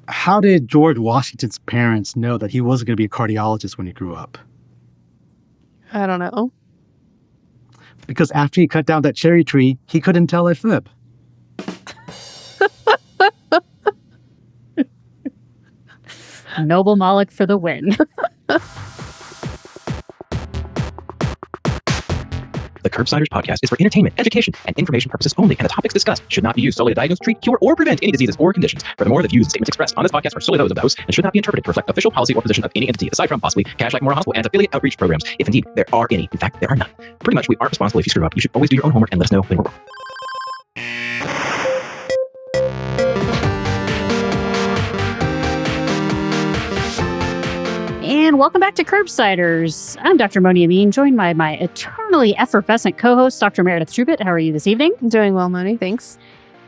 How did George Washington's parents know that he wasn't going to be a cardiologist when he grew up? I don't know. Because after he cut down that cherry tree, he couldn't tell a fib. Noble Maleque for the win. The Curbsiders podcast is for entertainment, education, and information purposes only, and the topics discussed should not be used solely to diagnose, treat, cure, or prevent any diseases or conditions. Furthermore, the views and statements expressed on this podcast are solely those of the host and should not be interpreted to reflect official policy or position of any entity, aside from possibly Cash Like Moore Hospital and affiliate outreach programs, if indeed there are any. In fact, there are none. Pretty much, we aren't responsible if you screw up. You should always do your own homework and let us know when we're wrong. And welcome back to Curbsiders. I'm Dr. Moni Amin, joined by my eternally effervescent co-host, Dr. Meredith Trubitt. How are you this evening? I'm doing well, Moni. Thanks.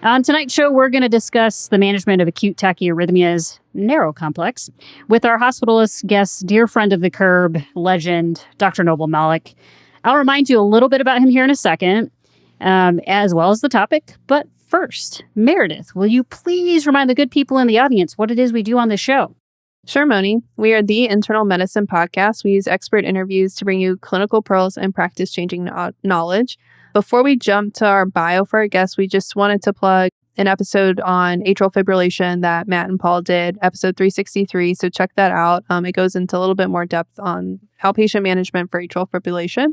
On tonight's show, we're going to discuss the management of acute tachyarrhythmias, narrow complex, with our hospitalist guest, dear friend of the Curb, legend, Dr. Noble Maleque. I'll remind you a little bit about him here in a second, as well as the topic. But first, Meredith, will you please remind the good people in the audience what it is we do on this show? Sure, Moni. We are the internal medicine podcast. We use expert interviews to bring you clinical pearls and practice-changing knowledge. Before we jump to our bio for our guests, we just wanted to plug an episode on atrial fibrillation that Matt and Paul did, episode 363. So check that out. It goes into a little bit more depth on outpatient management for atrial fibrillation.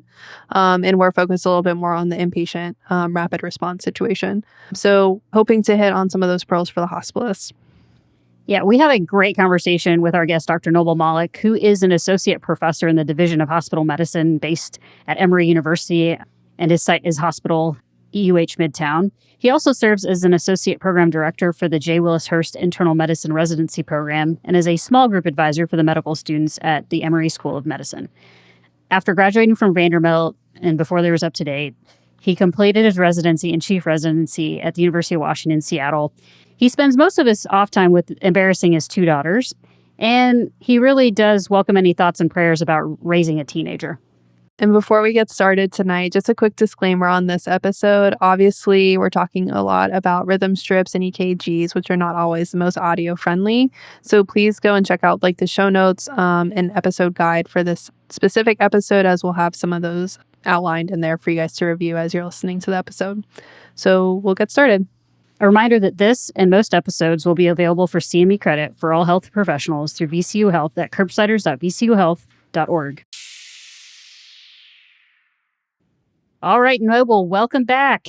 And we're focused a little bit more on the inpatient rapid response situation. So hoping to hit on some of those pearls for the hospitalists. Yeah, we had a great conversation with our guest, Dr. Noble Maleque, who is an associate professor in the Division of Hospital Medicine based at Emory University, and his site is Hospital EUH Midtown. He also serves as an associate program director for the J. Willis Hurst Internal Medicine Residency Program and is a small group advisor for the medical students at the Emory School of Medicine. After graduating from Vanderbilt and before they was up to date, he completed his residency and chief residency at the University of Washington, Seattle. He spends most of his off time with embarrassing his two daughters, and he really does welcome any thoughts and prayers about raising a teenager. And before we get started tonight, just a quick disclaimer on this episode. Obviously, we're talking a lot about rhythm strips and EKGs, which are not always the most audio friendly. So please go and check out the show notes and episode guide for this specific episode, as we'll have some of those outlined in there for you guys to review as you're listening to the episode. So we'll get started. A reminder that this and most episodes will be available for CME credit for all health professionals through VCU Health at curbsiders.vcuhealth.org. All right, Noble, welcome back.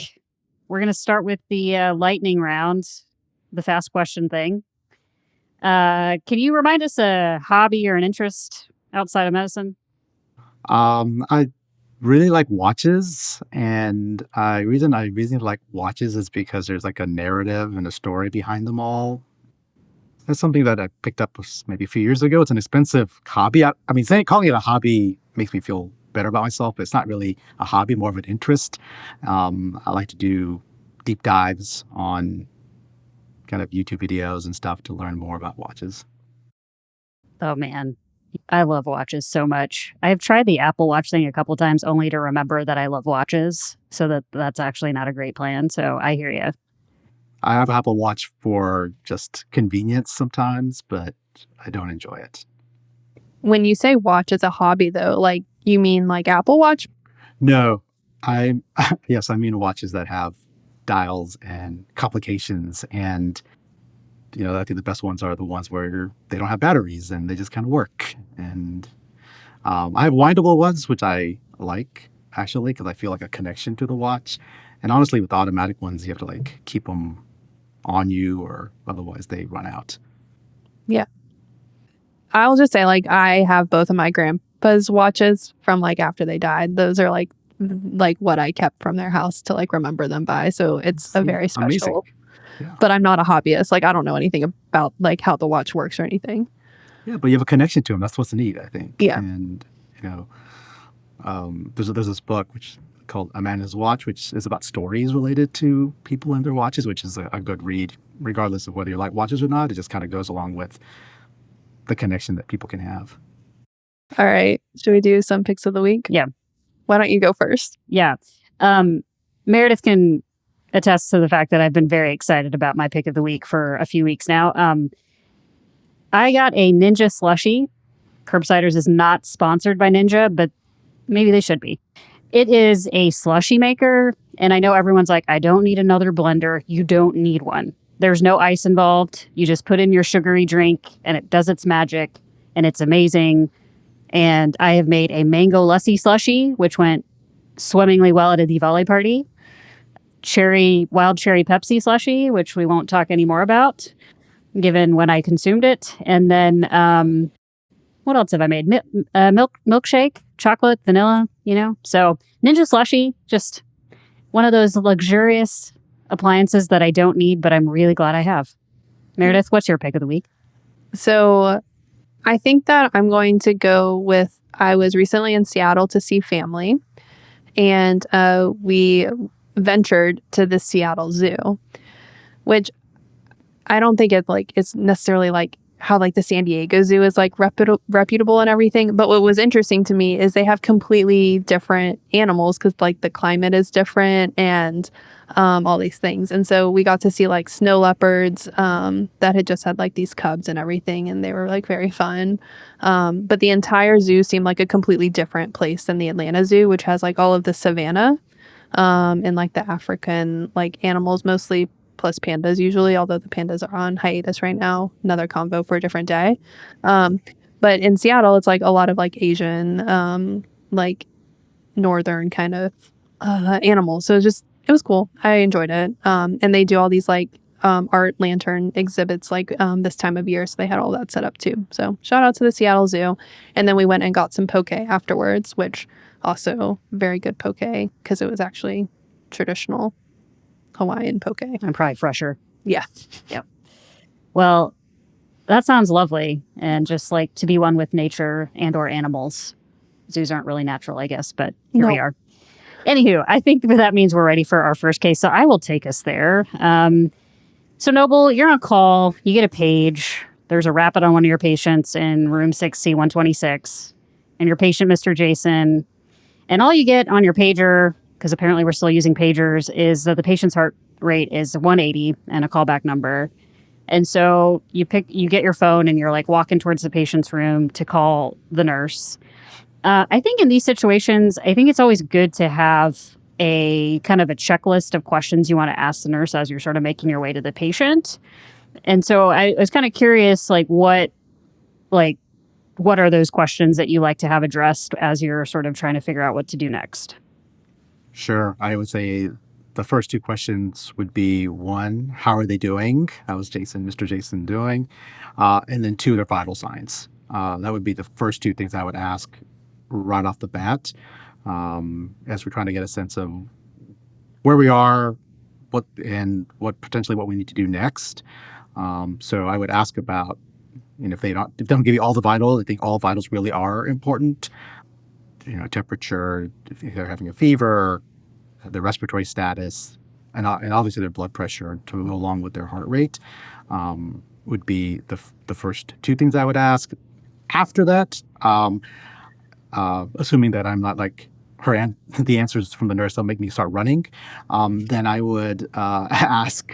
We're going to start with the lightning round, the fast question thing. Can you remind us a hobby or an interest outside of medicine? I really like watches, and the reason I really like watches is because there's a narrative and a story behind them all. That's something that I picked up maybe a few years ago. It's an expensive hobby. I mean, calling it a hobby makes me feel better about myself, but it's not really a hobby, more of an interest. I like to do deep dives on kind of YouTube videos and stuff to learn more about watches. Oh, man. I love watches so much. I've tried the Apple Watch thing a couple times only to remember that I love watches. So that's actually not a great plan. So I hear you. I have an Apple Watch for just convenience sometimes, but I don't enjoy it. When you say watch as a hobby, though, you mean Apple Watch? No, yes, I mean watches that have dials and complications, and I think the best ones are the ones where they don't have batteries and they just kind of work. And I have windable ones, which I like, actually, because I feel like a connection to the watch. And honestly, with automatic ones, you have to keep them on you, or otherwise they run out. Yeah. I'll just say I have both of my grandpa's watches from after they died. Those are what I kept from their house to remember them by. So it's a very special. Amazing. Yeah. But I'm not a hobbyist. I don't know anything about how the watch works or anything. Yeah, but you have a connection to them. That's what's neat, I think. Yeah. And there's this book called A Man and His Watch, which is about stories related to people and their watches, which is a good read, regardless of whether you like watches or not. It just kind of goes along with the connection that people can have. All right. Should we do some picks of the week? Yeah. Why don't you go first? Yeah. Meredith can attest to the fact that I've been very excited about my pick of the week for a few weeks now. I got a Ninja slushie. Curbsiders is not sponsored by Ninja, but maybe they should be. It is a slushie maker, and I know everyone's like, I don't need another blender. You don't need one. There's no ice involved. You just put in your sugary drink, and it does its magic, and it's amazing. And I have made a mango lassi slushie, which went swimmingly well at a Diwali party. Wild cherry Pepsi slushie, which we won't talk anymore about, given when I consumed it. And then what else have I made? Milkshake, chocolate, vanilla, So Ninja slushie, just one of those luxurious appliances that I don't need, but I'm really glad I have. Meredith, what's your pick of the week? So I think that I'm going to go with, I was recently in Seattle to see family, and we ventured to the Seattle Zoo, which I don't think it's necessarily like how like the San Diego Zoo is like reputable and everything. But what was interesting to me is they have completely different animals because like the climate is different and all these things. And so we got to see like snow leopards that had just had like these cubs and everything, and they were like very fun. But the entire zoo seemed like a completely different place than the Atlanta Zoo, which has like all of the savannah and like the African like animals mostly, plus pandas usually, although the pandas are on hiatus right now. Another convo for a different day. But in Seattle, it's like a lot of like Asian, like northern kind of animals. So it was cool. I enjoyed it. And they do all these like art lantern exhibits like this time of year. So they had all that set up too. So shout out to the Seattle Zoo. And then we went and got some poke afterwards, which also very good poke because it was actually traditional Hawaiian poke. And probably fresher. Yeah. Yep. Well, that sounds lovely. And just like to be one with nature and or animals. Zoos aren't really natural, I guess, but here we are. Anywho, I think that means we're ready for our first case. So I will take us there. So Noble, you're on call. You get a page. There's a rapid on one of your patients in room 6C126. And your patient, Mr. Jason. And all you get on your pager, because apparently we're still using pagers, is that the patient's heart rate is 180 and a callback number. And so you get your phone and you're like walking towards the patient's room to call the nurse. I think in these situations, I think it's always good to have a kind of a checklist of questions you want to ask the nurse as you're sort of making your way to the patient. And so I was kind of curious, what are those questions that you like to have addressed as you're sort of trying to figure out what to do next? Sure. I would say the first two questions would be, one, how are they doing? How is Mr. Jason doing? And then two, their vital signs. That would be the first two things I would ask right off the bat, as we're trying to get a sense of where we are, what potentially what we need to do next. So I would ask about, if they don't give you all the vitals, I think all vitals really are important. Temperature, if they're having a fever, their respiratory status, and obviously their blood pressure to go along with their heart rate, would be the first two things I would ask. After that, assuming that I'm not like her, the answers from the nurse will make me start running, then I would ask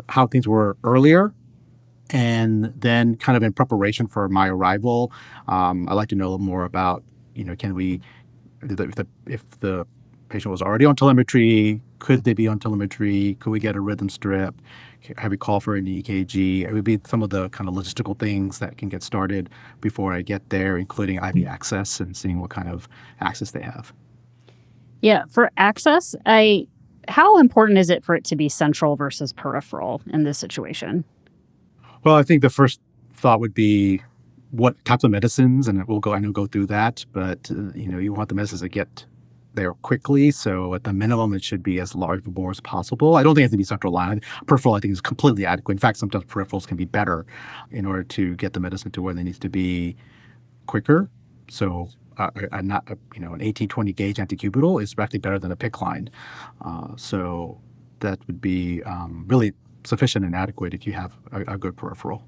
how things were earlier. And then kind of in preparation for my arrival, I'd like to know a little more about, can we, if the patient was already on telemetry, could they be on telemetry? Could we get a rhythm strip? Have we called for an EKG? It would be some of the kind of logistical things that can get started before I get there, including IV access and seeing what kind of access they have. Yeah, for access, how important is it for it to be central versus peripheral in this situation? Well, I think the first thought would be what types of medicines, and we'll go through that, but you want the medicines to get there quickly, so at the minimum it should be as large a bore as possible. I don't think it has to be central line. Peripheral, I think, is completely adequate. In fact, sometimes peripherals can be better in order to get the medicine to where they need to be quicker. So an 18-20 gauge anticubital is actually better than a PICC line. So that would be really sufficient and adequate if you have a good peripheral.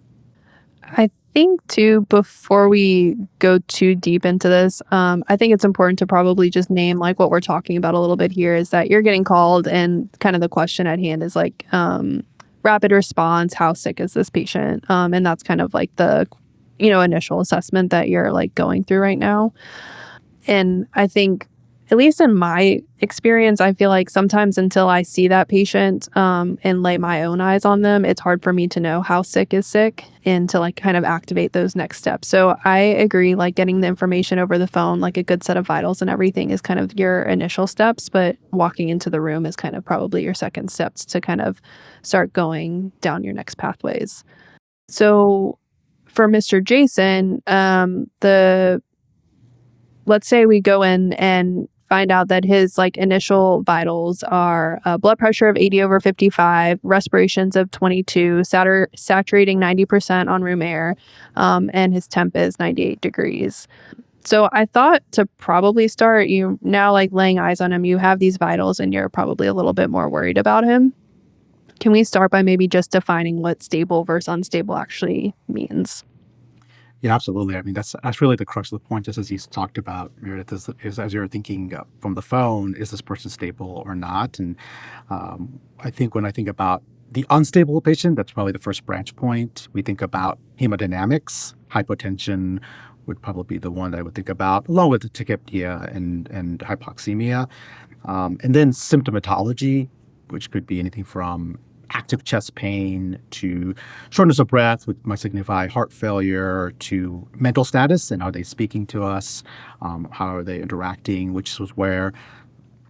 I think too, before we go too deep into this, I think it's important to probably just name like what we're talking about a little bit here is that you're getting called and kind of the question at hand is like rapid response, how sick is this patient? And that's kind of like the, initial assessment that you're like going through right now. And I think, at least in my experience, I feel like sometimes until I see that patient and lay my own eyes on them, it's hard for me to know how sick is sick and to like kind of activate those next steps. So I agree, like getting the information over the phone, like a good set of vitals and everything is kind of your initial steps, but walking into the room is kind of probably your second steps to kind of start going down your next pathways. So for Mr. Jason, let's say we go in and find out that his like initial vitals are blood pressure of 80/55, respirations of 22, saturating 90% on room air, and his temp is 98 degrees. So I thought to probably start, you now like laying eyes on him, you have these vitals and you're probably a little bit more worried about him. Can we start by maybe just defining what stable versus unstable actually means? Yeah, absolutely. I mean, that's really the crux of the point, just as you talked about, Meredith, is as you're thinking from the phone, is this person stable or not? And I think when I think about the unstable patient, that's probably the first branch point. We think about hemodynamics, hypotension would probably be the one that I would think about, along with the tachypnea and hypoxemia. And then symptomatology, which could be anything from active chest pain to shortness of breath, which might signify heart failure, to mental status and are they speaking to us, how are they interacting, which was where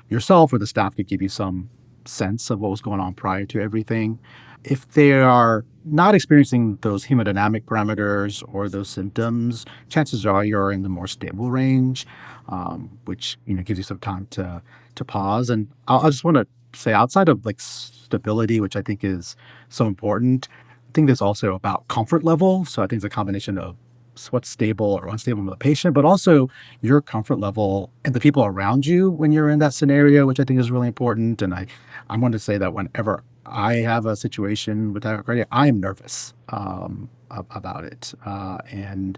yourself or the staff could give you some sense of what was going on prior to everything. If they are not experiencing those hemodynamic parameters or those symptoms, chances are you're in the more stable range, which gives you some time to pause. And I just want to say, outside of like stability, which I think is so important, I think there's also about comfort level. So I think it's a combination of what's stable or unstable with the patient, but also your comfort level and the people around you when you're in that scenario, which I think is really important. And I want to say that whenever I have a situation with tachycardia, I am nervous about it, and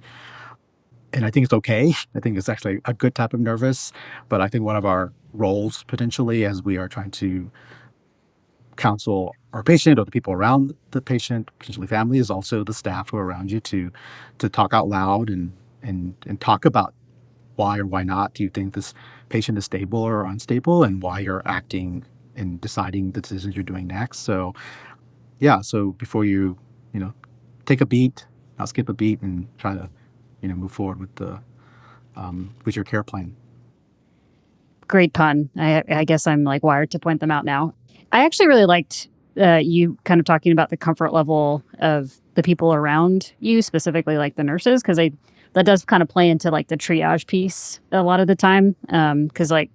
I think it's okay. I think it's actually a good type of nervous. But I think one of our roles potentially, as we are trying to counsel our patient or the people around the patient, potentially family, is also the staff who are around you to talk out loud and talk about why or why not do you think this patient is stable or unstable, and why you're acting and deciding the decisions you're doing next. So yeah, so before you take a beat, not skip a beat, and try to move forward with your care plan. Great pun. I guess I'm like wired to point them out now. I actually really liked you kind of talking about the comfort level of the people around you, specifically like the nurses, because that does kind of play into like the triage piece a lot of the time. Because like,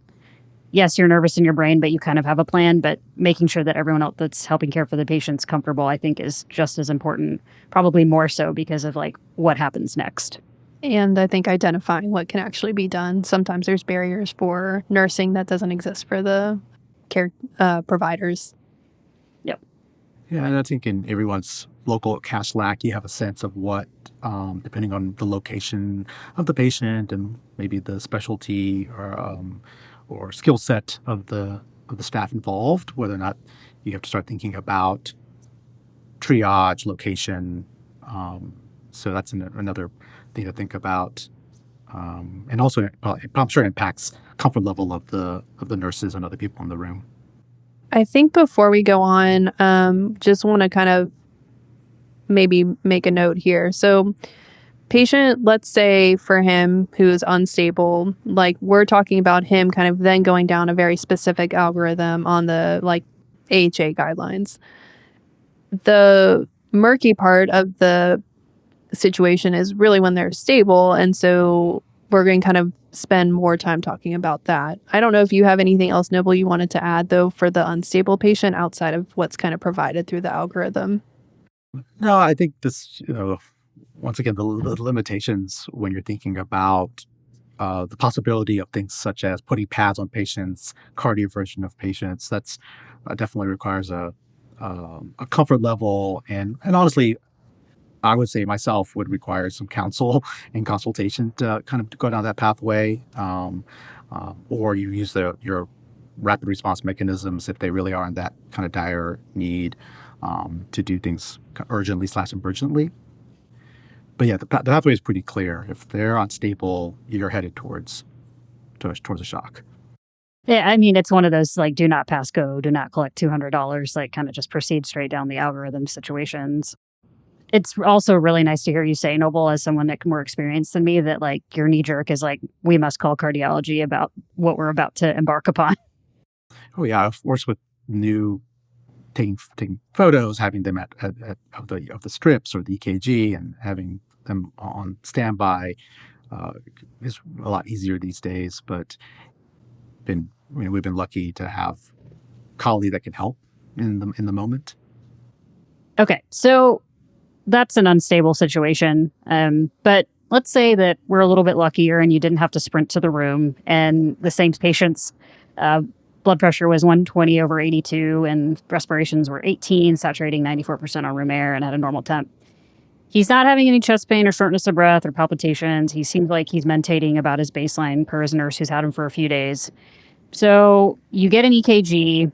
yes, you're nervous in your brain, but you kind of have a plan. But making sure that everyone else that's helping care for the patient's comfortable, I think, is just as important, probably more so because of like what happens next. And I think identifying what can actually be done. Sometimes there's barriers for nursing that doesn't exist for the care providers. Yep. Yeah, and I think in everyone's local cash lack, you have a sense of what, depending on the location of the patient and maybe the specialty or skill set of the staff involved, whether or not you have to start thinking about triage, location. So that's another thing to think about, and also I'm sure impacts comfort level of the nurses and other people in the room. I think before we go on, just want to kind of maybe make a note here. So patient, let's say for him who's unstable, like we're talking about him kind of then going down a very specific algorithm on the like AHA guidelines. The murky part of the situation is really when they're stable. And so we're going to kind of spend more time talking about that. I don't know if you have anything else, Noble, you wanted to add, though, for the unstable patient outside of what's kind of provided through the algorithm. No, I think this, once again, the limitations when you're thinking about the possibility of things such as putting pads on patients, cardioversion of patients, that's definitely requires a comfort level. And honestly, I would say myself would require some counsel and consultation to kind of go down that pathway, or you use your rapid response mechanisms if they really are in that kind of dire need. to do things urgently/emergently. But yeah, the pathway is pretty clear. If they're unstable, you're headed towards a shock. Yeah, I mean, it's one of those like do not pass go, do not collect $200, like kind of just proceed straight down the algorithm situations. It's also really nice to hear you say, Noble, as someone that more experienced than me, that like your knee jerk is like, we must call cardiology about what we're about to embark upon. Oh yeah, of course, with new taking photos, having them at of the strips or the EKG, and having them on standby is a lot easier these days. But we've been lucky to have a colleague that can help in the moment. Okay, so that's an unstable situation. But let's say that we're a little bit luckier and you didn't have to sprint to the room, and the same patient's blood pressure was 120/82 and respirations were 18, saturating 94% on room air, and had a normal temp. He's not having any chest pain or shortness of breath or palpitations. He seems like he's mentating about his baseline per his nurse who's had him for a few days. So you get an EKG,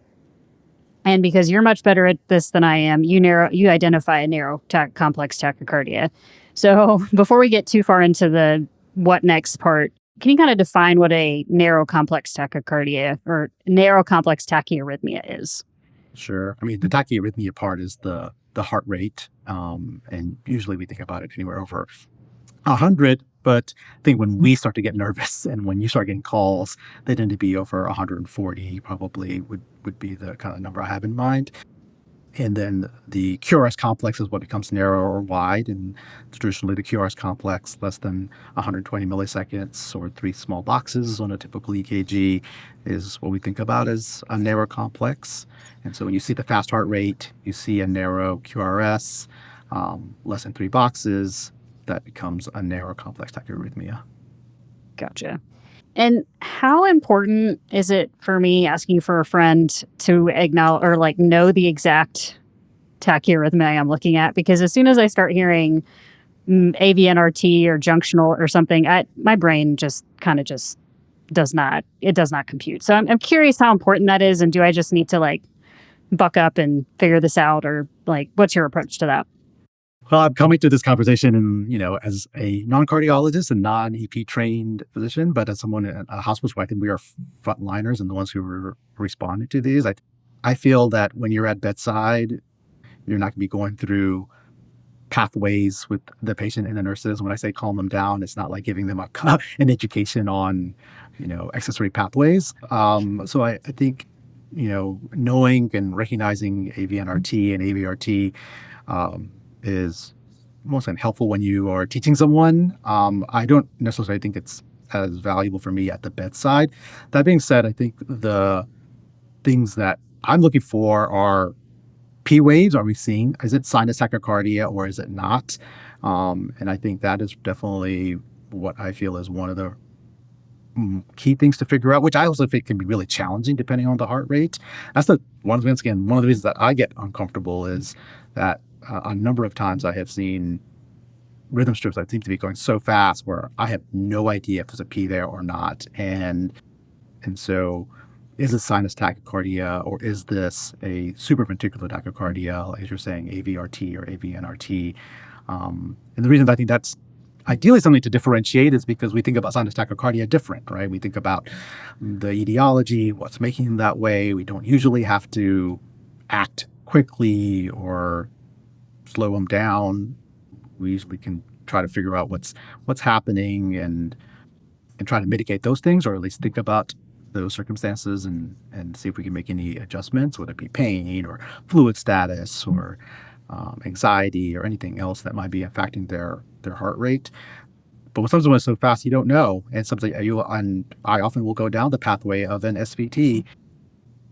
and because you're much better at this than I am, you identify a narrow complex tachycardia. So before we get too far into the what next part, can you kind of define what a narrow complex tachycardia or narrow complex tachyarrhythmia is? Sure. I mean, the tachyarrhythmia part is the heart rate, and usually we think about it anywhere over 100. But I think when we start to get nervous and when you start getting calls, they tend to be over 140. Probably would be the kind of number I have in mind. And then the QRS complex is what becomes narrow or wide. And traditionally, the QRS complex, less than 120 milliseconds or 3 small boxes on a typical EKG, is what we think about as a narrow complex. And so when you see the fast heart rate, you see a narrow QRS, less than 3 boxes, that becomes a narrow complex tachyarrhythmia. Gotcha. And how important is it for me asking for a friend to acknowledge or like know the exact tachyarrhythmia I'm looking at? Because as soon as I start hearing AVNRT or junctional or something, my brain just does not compute. So I'm curious how important that is, and do I just need to like buck up and figure this out, or like what's your approach to that? Well, I'm coming to this conversation as a non-cardiologist and non-EP trained physician, but as someone at a hospital where I think we are frontliners and the ones who are responding to these. I feel that when you're at bedside, you're not going to be going through pathways with the patient and the nurses. When I say calm them down, it's not like giving them an education on, accessory pathways. So I think, knowing and recognizing AVNRT and AVRT is most helpful when you are teaching someone. I don't necessarily think it's as valuable for me at the bedside. That being said, I think the things that I'm looking for are P waves. Are we seeing, is it sinus tachycardia or is it not? And I think that is definitely what I feel is one of the key things to figure out, which I also think can be really challenging depending on the heart rate. That's one of the reasons that I get uncomfortable is that a number of times I have seen rhythm strips that seem to be going so fast where I have no idea if there's a P there or not. And so is it sinus tachycardia or is this a supraventricular tachycardia, as you're saying, AVRT or AVNRT? And the reason I think that's ideally something to differentiate is because we think about sinus tachycardia different, right? We think about the etiology, what's making them that way. We don't usually have to act quickly or slow them down. We usually can try to figure out what's happening and try to mitigate those things, or at least think about those circumstances and see if we can make any adjustments, whether it be pain or fluid status or anxiety or anything else that might be affecting their heart rate. But when someone's so fast, you don't know. And I often will go down the pathway of an SVT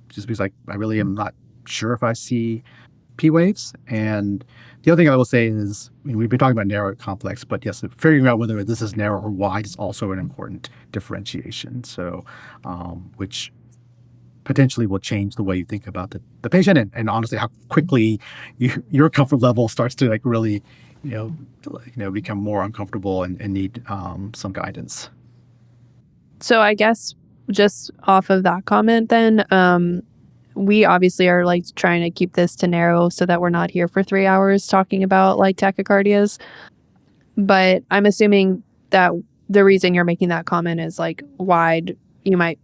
just because I really am not sure if I see P waves. And the other thing I will say is, we've been talking about narrow complex, but yes, figuring out whether this is narrow or wide is also an important differentiation. So, which potentially will change the way you think about the patient and honestly how quickly your comfort level starts to really, become more uncomfortable and need some guidance. So I guess just off of that comment then, we obviously are like trying to keep this to narrow so that we're not here for 3 hours talking about like tachycardias. But I'm assuming that the reason you're making that comment is like why you might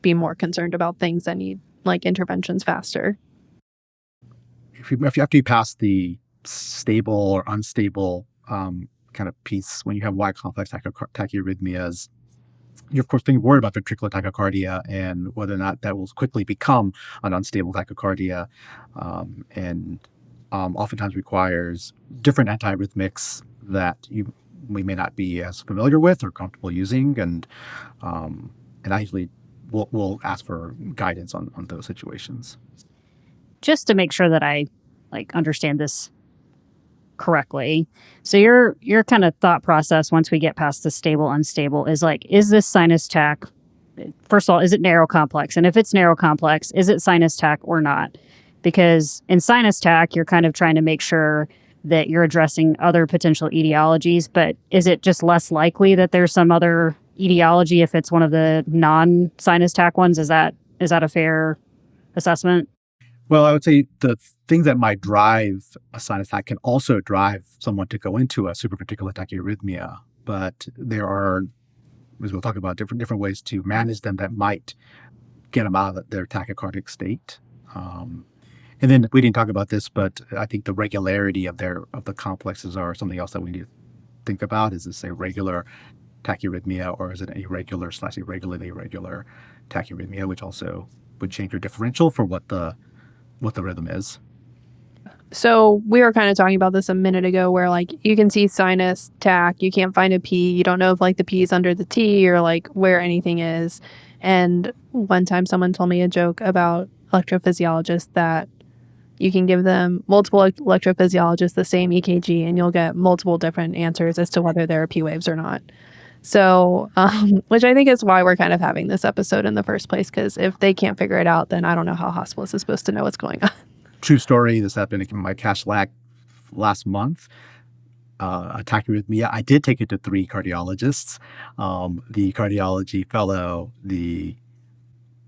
be more concerned about things that need like interventions faster. After you pass the stable or unstable kind of piece, when you have wide complex tachyarrhythmias, you're of course being worried about ventricular tachycardia and whether or not that will quickly become an unstable tachycardia, and oftentimes requires different antiarrhythmics that we may not be as familiar with or comfortable using, and I usually will ask for guidance on those situations. Just to make sure that I like understand this correctly. So your kind of thought process once we get past the stable, unstable is like, is this sinus tach? First of all, is it narrow complex? And if it's narrow complex, is it sinus tach or not? Because in sinus tach, you're kind of trying to make sure that you're addressing other potential etiologies, but is it just less likely that there's some other etiology if it's one of the non-sinus tach ones? Is that a fair assessment? Well, I would say the things that might drive a sinus attack can also drive someone to go into a supraventricular tachyarrhythmia, but there are, as we'll talk about, different ways to manage them that might get them out of their tachycardic state. And then we didn't talk about this, but I think the regularity of the complexes are something else that we need to think about. Is this a regular tachyarrhythmia or is it an irregularly irregular tachyarrhythmia, which also would change your differential for what the rhythm is. So we were kind of talking about this a minute ago where like you can see sinus tach, you can't find a P, you don't know if like the P is under the T or like where anything is. And one time someone told me a joke about electrophysiologists that you can give them multiple electrophysiologists the same EKG and you'll get multiple different answers as to whether there are P waves or not. So, which I think is why we're kind of having this episode in the first place, because if they can't figure it out, then I don't know how hospitalists is supposed to know what's going on. True story. This happened in my cash lag last month. A tachyarrhythmia. I did take it to 3 cardiologists, the cardiology fellow, the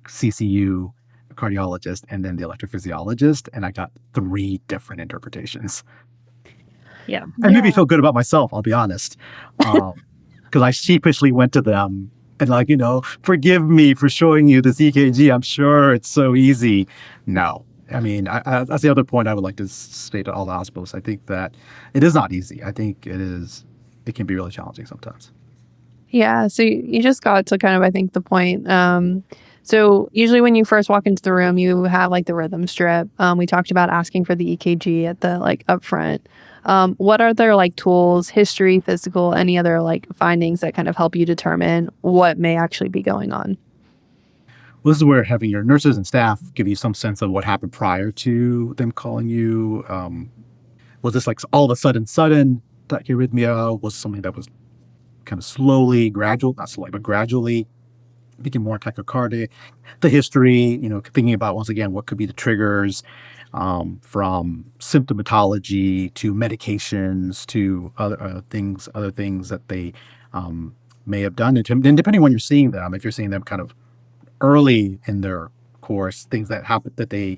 CCU cardiologist, and then the electrophysiologist, and I got 3 different interpretations. Yeah. I made me feel good about myself, I'll be honest. Because I sheepishly went to them and like, forgive me for showing you this EKG. I'm sure it's so easy. No. I mean, that's the other point I would like to state to all the hospitals. I think that it is not easy. I think it can be really challenging sometimes. Yeah. So you just got to kind of, I think, the point. So usually when you first walk into the room, you have like the rhythm strip. We talked about asking for the EKG at the like up front. What are their like tools, history, physical, any other like findings that kind of help you determine what may actually be going on? Well, this is where having your nurses and staff give you some sense of what happened prior to them calling you. Was this like all of a sudden tachyarrhythmia? Was something that was kind of slowly, not slowly, but gradually became more tachycardic? The history, thinking about once again what could be the triggers. From symptomatology to medications to other things that they may have done. And then depending on when you're seeing them, if you're seeing them kind of early in their course, things that happen that they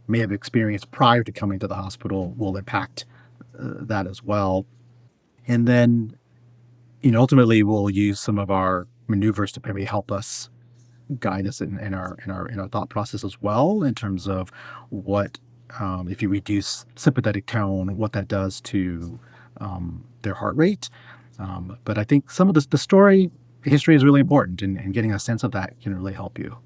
may have experienced prior to coming to the hospital will impact that as well. And then, ultimately we'll use some of our maneuvers to maybe help us guide us in our thought process as well, in terms of what if you reduce sympathetic tone, what that does to their heart rate. But I think some of the history is really important, and getting a sense of that can really help you.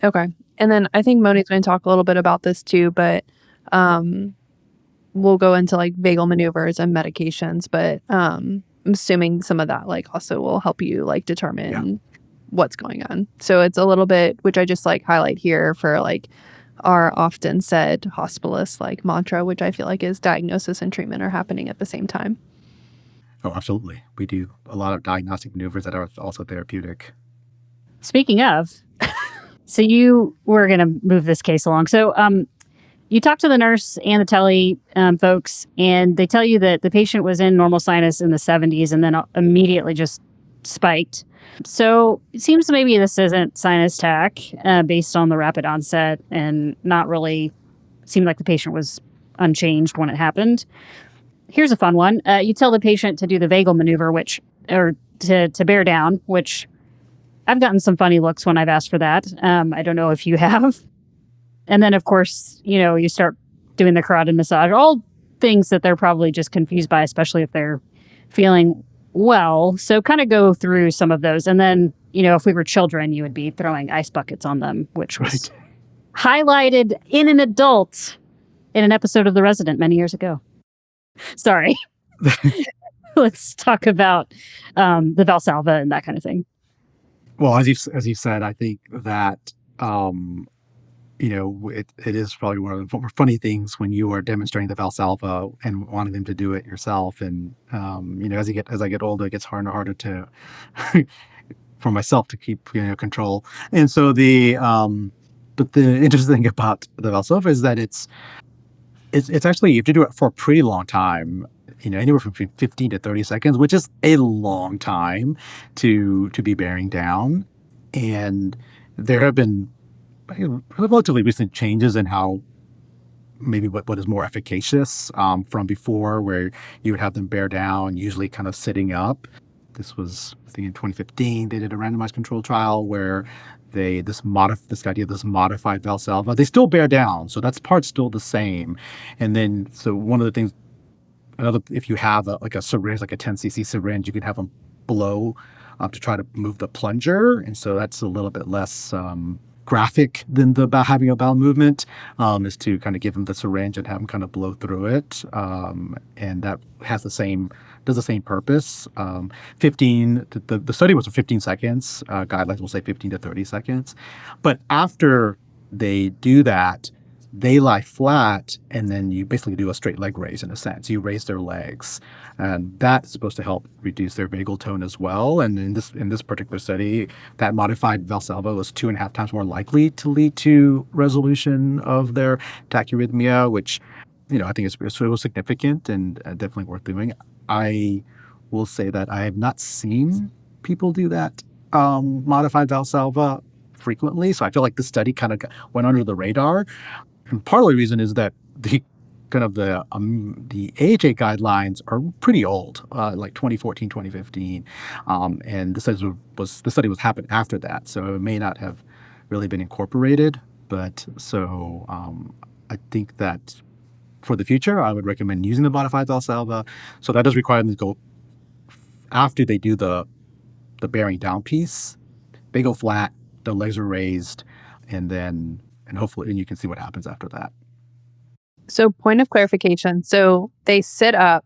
Okay. And then I think Moni's going to talk a little bit about this too, but we'll go into like vagal maneuvers and medications, but I'm assuming some of that like also will help you like determine what's going on. So it's a little bit, which I just like highlight here for like our often said hospitalist like mantra, which I feel like is diagnosis and treatment are happening at the same time. Oh, absolutely. We do a lot of diagnostic maneuvers that are also therapeutic. Speaking of, so we're going to move this case along. So you talk to the nurse and the tele folks, and they tell you that the patient was in normal sinus in the 70s and then immediately just spiked. So it seems maybe this isn't sinus tach based on the rapid onset and not really seemed like the patient was unchanged when it happened. Here's a fun one. You tell the patient to do the vagal maneuver, or to bear down, which I've gotten some funny looks when I've asked for that. I don't know if you have. And then, of course, you start doing the carotid massage, all things that they're probably just confused by, especially if they're feeling well. So kind of go through some of those. And then, if we were children, you would be throwing ice buckets on them, which was highlighted in an adult in an episode of The Resident many years ago. Sorry. Let's talk about the Valsalva and that kind of thing. Well, as you said, I think that it is probably one of the more funny things when you are demonstrating the Valsalva and wanting them to do it yourself. And as I get older, it gets harder and harder to for myself to keep control. And so but the interesting thing about the Valsalva is that it's actually, you have to do it for a pretty long time. Anywhere from 15 to 30 seconds, which is a long time to be bearing down. And there have been relatively recent changes in how maybe what is more efficacious from before, where you would have them bear down, usually kind of sitting up. This was, I think, in 2015, they did a randomized control trial where this idea of this modified Valsalva, they still bear down. So that's part still the same. And then, so one of the things, if you have a syringe, like a 10 cc syringe, you can have them blow to try to move the plunger. And so that's a little bit less graphic than having a bowel movement, is to kind of give them the syringe and have them kind of blow through it. And that does the same purpose. The study was for 15 seconds. Guidelines will say 15 to 30 seconds. But after they do that, they lie flat, and then you basically do a straight leg raise in a sense. You raise their legs, and that's supposed to help reduce their vagal tone as well. And in this particular study, that modified Valsalva was 2.5 times more likely to lead to resolution of their tachyarrhythmia, which I think it was significant and definitely worth doing. I will say that I have not seen people do that modified Valsalva frequently, so I feel like this study kind of went under the radar. And part of the reason is that the AHA guidelines are pretty old, like 2014, 2015, and the study was happened after that, so it may not have really been incorporated. But so I think that for the future, I would recommend using the modified Valsalva. So that does require them to go after they do the bearing down piece. They go flat, the legs are raised, and hopefully you can see what happens after that. So point of clarification. So they sit up,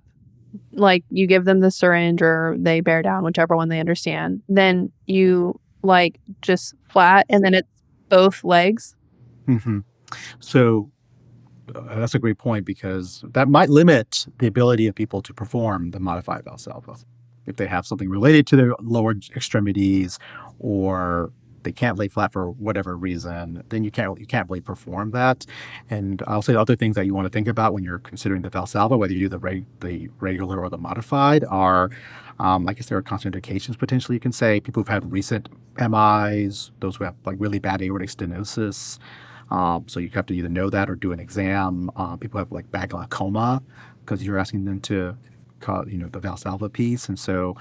like you give them the syringe or they bear down, whichever one they understand. Then you just flat, and then it's both legs. Mm-hmm. So that's a great point, because that might limit the ability of people to perform the modified Valsalva. If they have something related to their lower extremities, or they can't lay flat for whatever reason, then you can't really perform that. And I'll say other things that you want to think about when you're considering the Valsalva, whether you do the regular or the modified, are I guess there are contraindications potentially. You can say people who've had recent MIs, those who have really bad aortic stenosis. So you have to either know that or do an exam. People have bad glaucoma, because you're asking them to the Valsalva piece. And so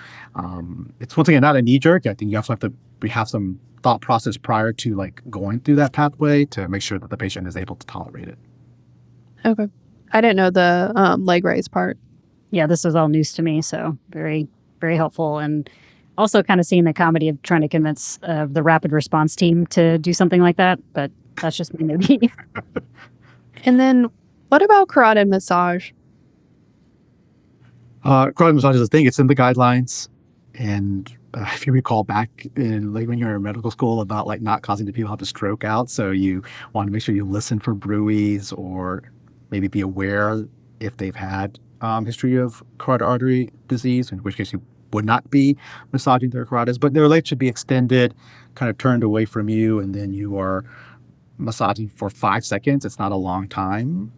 it's, once again, not a knee jerk. I think you also have to have some thought process prior to going through that pathway to make sure that the patient is able to tolerate it. Okay. I didn't know the leg raise part. Yeah, this was all news to me. So very, very helpful. And also kind of seeing the comedy of trying to convince the rapid response team to do something like that. But that's just me, maybe. And then what about carotid massage? Carotid massage is a thing. It's in the guidelines. And if you recall back in when you were in medical school about not causing the people have to stroke out, so you want to make sure you listen for bruits, or maybe be aware if they've had history of carotid artery disease, in which case you would not be massaging their carotids. But their legs should be extended, kind of turned away from you, and then you are massaging for 5 seconds. It's not a long time,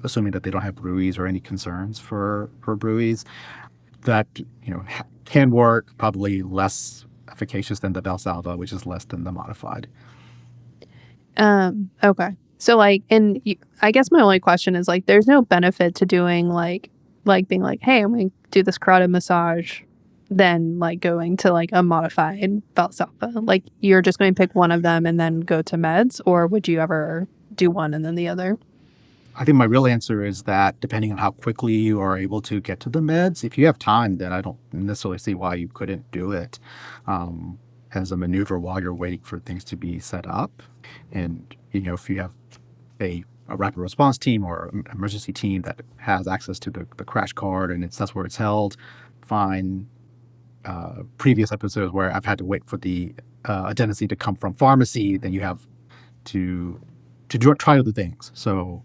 assuming that they don't have bruits or any concerns for bruits. That can work, probably less efficacious than the Valsalva, which is less than the modified. Okay. So like, and I guess my only question is like, there's no benefit to doing like being like, hey, I'm going to do this carotid massage, then like going to like a modified Valsalva. Like you're just going to pick one of them and then go to meds, or would you ever do one and then the other? I think my real answer is that depending on how quickly you are able to get to the meds, if you have time, then I don't necessarily see why you couldn't do it as a maneuver while you're waiting for things to be set up. And, if you have a rapid response team or emergency team that has access to the crash card and that's where it's held, fine. Previous episodes where I've had to wait for the adenosine to come from pharmacy, then you have to try other things. So,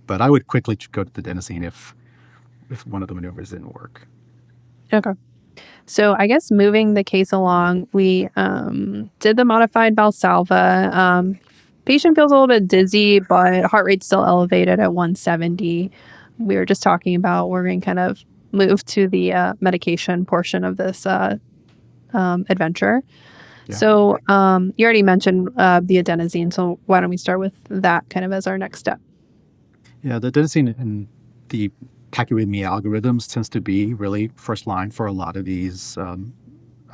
but I would quickly go to the adenosine if one of the maneuvers didn't work. Okay. So I guess moving the case along, we did the modified Valsalva. Patient feels a little bit dizzy, but heart rate's still elevated at 170. We were just talking about we're going to kind of move to the medication portion of this adventure. Yeah. So you already mentioned the adenosine, so why don't we start with that kind of as our next step? Yeah, the adenosine and the tachyarrhythmia algorithms tends to be really first line for a lot of these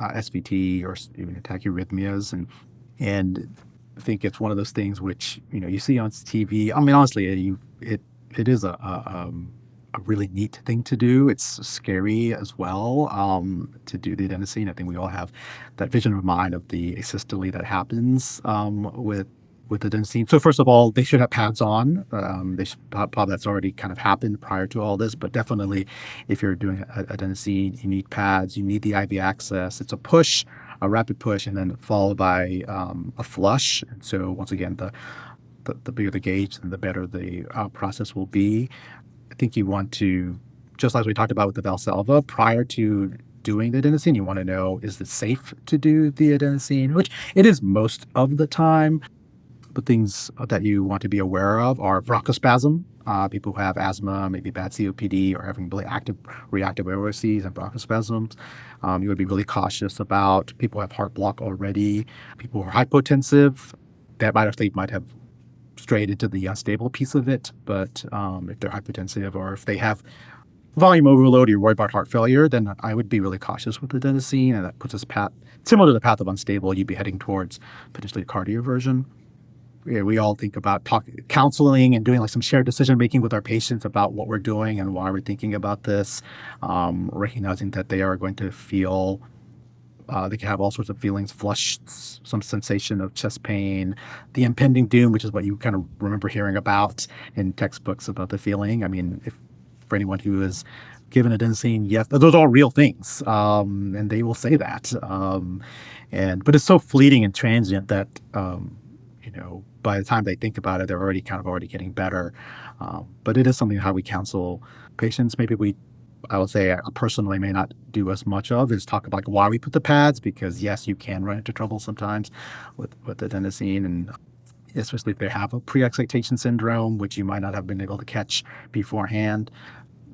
SVT or even tachyarrhythmias, and I think it's one of those things which you see on TV. I mean, honestly, it is a really neat thing to do. It's scary as well to do the adenosine. I think we all have that vision of mind of the asystole that happens with adenosine. So first of all, they should have pads on. They should probably that's already kind of happened prior to all this, but definitely if you're doing adenosine, you need pads, you need the IV access. It's a rapid push, and then followed by a flush. And so once again, the bigger the gauge, and the better the process will be. I think you want to, just as we talked about with the Valsalva, prior to doing the adenosine, you want to know, is it safe to do the adenosine, which it is most of the time. The things that you want to be aware of are bronchospasm. People who have asthma, maybe bad COPD, or having really active reactive airway disease and bronchospasms. You would be really cautious about people who have heart block already, people who are hypotensive, that might have strayed into the unstable piece of it. But if they're hypotensive or if they have volume overload or you're worried about heart failure, then I would be really cautious with the adenosine, and that puts us similar to the path of unstable. You'd be heading towards potentially cardioversion. We all think about counseling and doing like some shared decision making with our patients about what we're doing and why we're thinking about this, recognizing that they are going to feel they can have all sorts of feelings, flush, some sensation of chest pain, the impending doom, which is what you kind of remember hearing about in textbooks about the feeling. I mean, for anyone who is given adenosine, yes, those are all real things, and they will say that. But it's so fleeting and transient that by the time they think about it, they're already getting better. But it is something how we counsel patients. Maybe I would say I personally may not do as much of is talk about why we put the pads, because yes, you can run into trouble sometimes with adenosine, and especially if they have a pre-excitation syndrome, which you might not have been able to catch beforehand.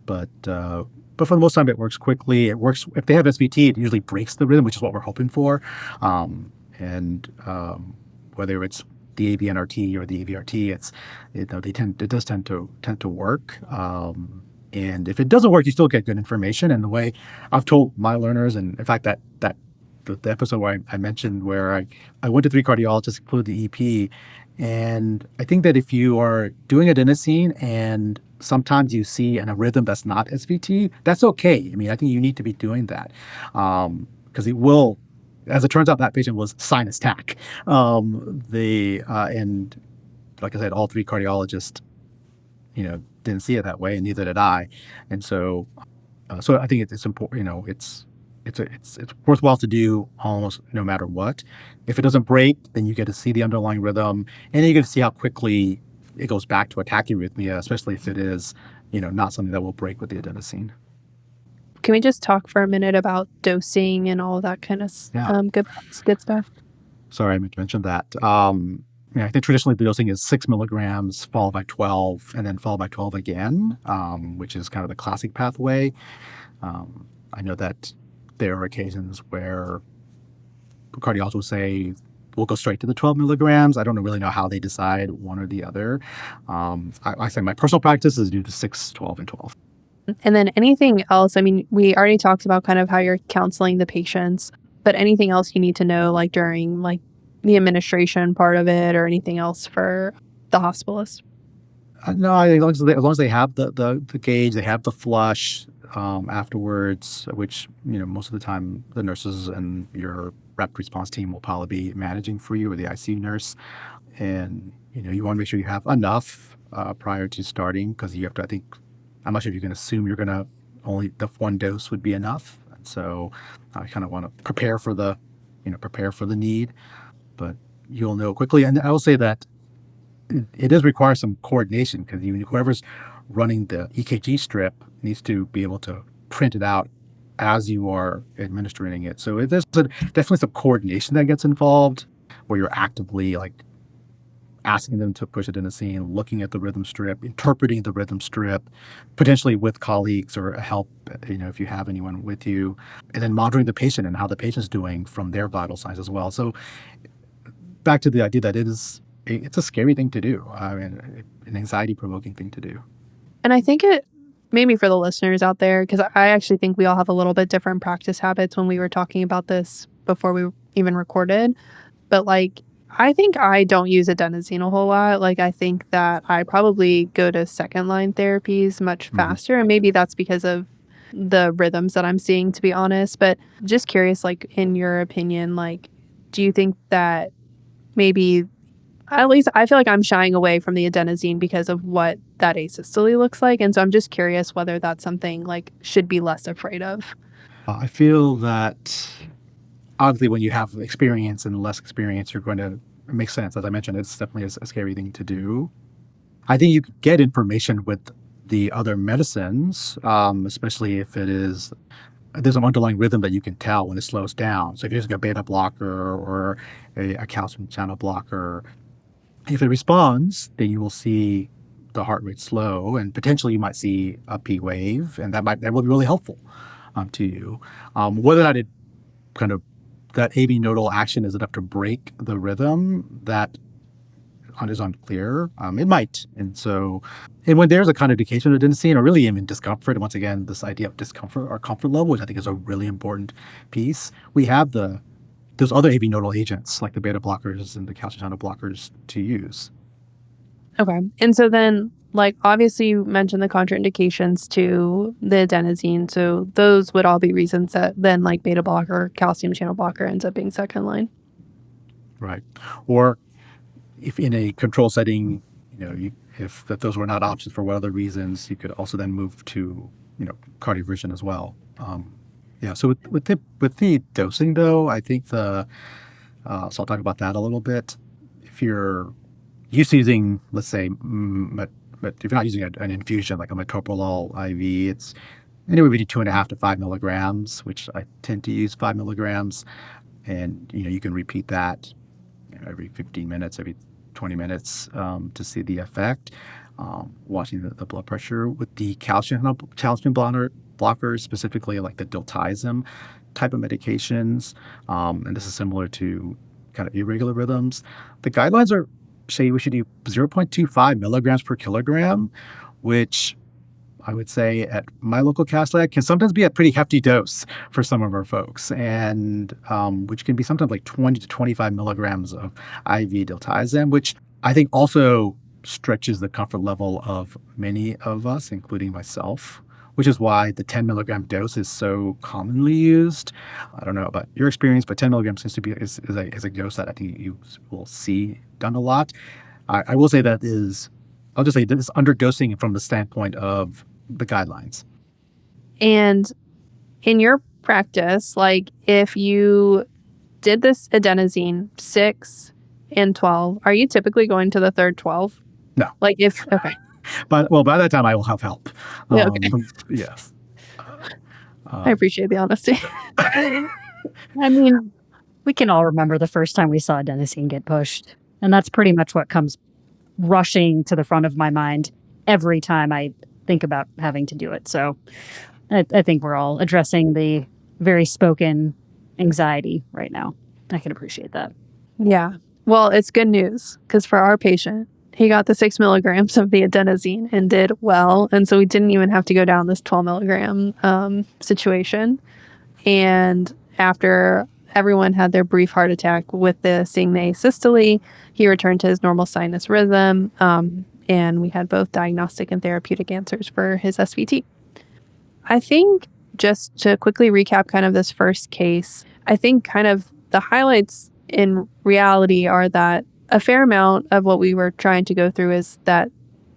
But for the most time, it works quickly. It works if they have SVT. It usually breaks the rhythm, which is what we're hoping for. Whether it's the AVNRT or the AVRT, it does tend to work. And if it doesn't work, you still get good information. And the way I've told my learners, and in fact, the episode where I mentioned where I went to 3 cardiologists, including the EP, and I think that if you are doing adenosine and sometimes you see a rhythm that's not SVT, that's okay. I mean, I think you need to be doing that because it will. As it turns out, that patient was sinus tach. And like I said, all 3 cardiologists, didn't see it that way, and neither did I. And so I think it's important. It's worthwhile to do almost no matter what. If it doesn't break, then you get to see the underlying rhythm, and then you get to see how quickly it goes back to a tachyarrhythmia, especially if it is, not something that will break with the adenosine. Can we just talk for a minute about dosing and all of that kind of good stuff? Sorry, I meant to mention that. I think traditionally the dosing is 6 milligrams followed by 12 and then followed by 12 again, which is kind of the classic pathway. I know that there are occasions where cardiologists will say, we'll go straight to the 12 milligrams. I don't really know how they decide one or the other. I say my personal practice is do the 6, 12, and 12. And then anything else? I mean, we already talked about kind of how you're counseling the patients, but anything else you need to know, like during like the administration part of it, or anything else for the hospitalist? No, I think as long as they have the gauge, they have the flush afterwards, which most of the time the nurses and your rapid response team will probably be managing for you, or the ICU nurse, and you want to make sure you have enough prior to starting, because you have to. I think I'm not sure if you can assume you're gonna only the one dose would be enough, and so I kind of want to prepare for the need, but you'll know quickly. And I will say that it does require some coordination, because whoever's running the EKG strip needs to be able to print it out as you are administering it. So there's definitely some coordination that gets involved, where you're actively like asking them to push adenosine, looking at the rhythm strip, interpreting the rhythm strip, potentially with colleagues or help, if you have anyone with you, and then monitoring the patient and how the patient's doing from their vital signs as well. So back to the idea that it's a scary thing to do. I mean, an anxiety-provoking thing to do. And I think it, maybe for the listeners out there, because I actually think we all have a little bit different practice habits when we were talking about this before we even recorded. But like, I think I don't use adenosine a whole lot. Like, I think that I probably go to second line therapies much faster. And maybe that's because of the rhythms that I'm seeing, to be honest. But just curious, like, in your opinion, like, do you think that maybe, at least I feel like I'm shying away from the adenosine because of what that asystole looks like. And so I'm just curious whether that's something like should be less afraid of. I feel that obviously when you have experience and less experience, you're going to, it makes sense. As I mentioned, it's definitely a scary thing to do. I think you could get information with the other medicines, especially if there's an underlying rhythm that you can tell when it slows down. So if you're using a beta blocker or a calcium channel blocker, if it responds, then you will see the heart rate slow, and potentially you might see a P wave, and that will be really helpful to you. Whether or not that AV nodal action is enough to break the rhythm, that is unclear. It might, and when there's a contraindication of adenosine, or really even discomfort, and once again, this idea of discomfort or comfort level, which I think is a really important piece, we have those other AV nodal agents like the beta blockers and the calcium channel blockers to use. Okay. And so then, like, obviously you mentioned the contraindications to the adenosine. So those would all be reasons that then like beta blocker, calcium channel blocker ends up being second line. Right. Or if in a control setting, if those were not options for what other reasons, you could also then move to, cardioversion as well. So with the dosing though, I think so I'll talk about that a little bit. If you're used to using, let's say, but if you're not using an infusion like a metoprolol IV, it's anywhere between 2.5 to 5 milligrams, which I tend to use 5 milligrams, and you can repeat that every 15 minutes, every 20 minutes to see the effect. Watching the blood pressure with the calcium blockers, specifically like the diltiazem type of medications, and this is similar to kind of irregular rhythms. The guidelines say we should do 0.25 milligrams per kilogram, which I would say at my local cath lab can sometimes be a pretty hefty dose for some of our folks, and which can be sometimes like 20 to 25 milligrams of IV diltiazem, which I think also stretches the comfort level of many of us, including myself, which is why the 10 milligram dose is so commonly used. I don't know about your experience, but 10 milligrams seems to be is a dose that I think you will see done a lot. I will say I'll just say that it's underdosing from the standpoint of the guidelines. And in your practice, like if you did this adenosine 6 and 12, are you typically going to the third 12? No. Okay. But by that time I will have help. Yeah, okay. Yes. I appreciate the honesty. I mean, we can all remember the first time we saw adenosine get pushed. And that's pretty much what comes rushing to the front of my mind every time I think about having to do it. So I think we're all addressing the very spoken anxiety right now. I can appreciate that. Yeah. Well, it's good news because for our patient, he got the 6 milligrams of the adenosine and did well. And so we didn't even have to go down this 12 milligram situation. And after everyone had their brief heart attack with seeing the asystole, he returned to his normal sinus rhythm. And we had both diagnostic and therapeutic answers for his SVT. I think just to quickly recap kind of this first case, I think kind of the highlights in reality are that a fair amount of what we were trying to go through is that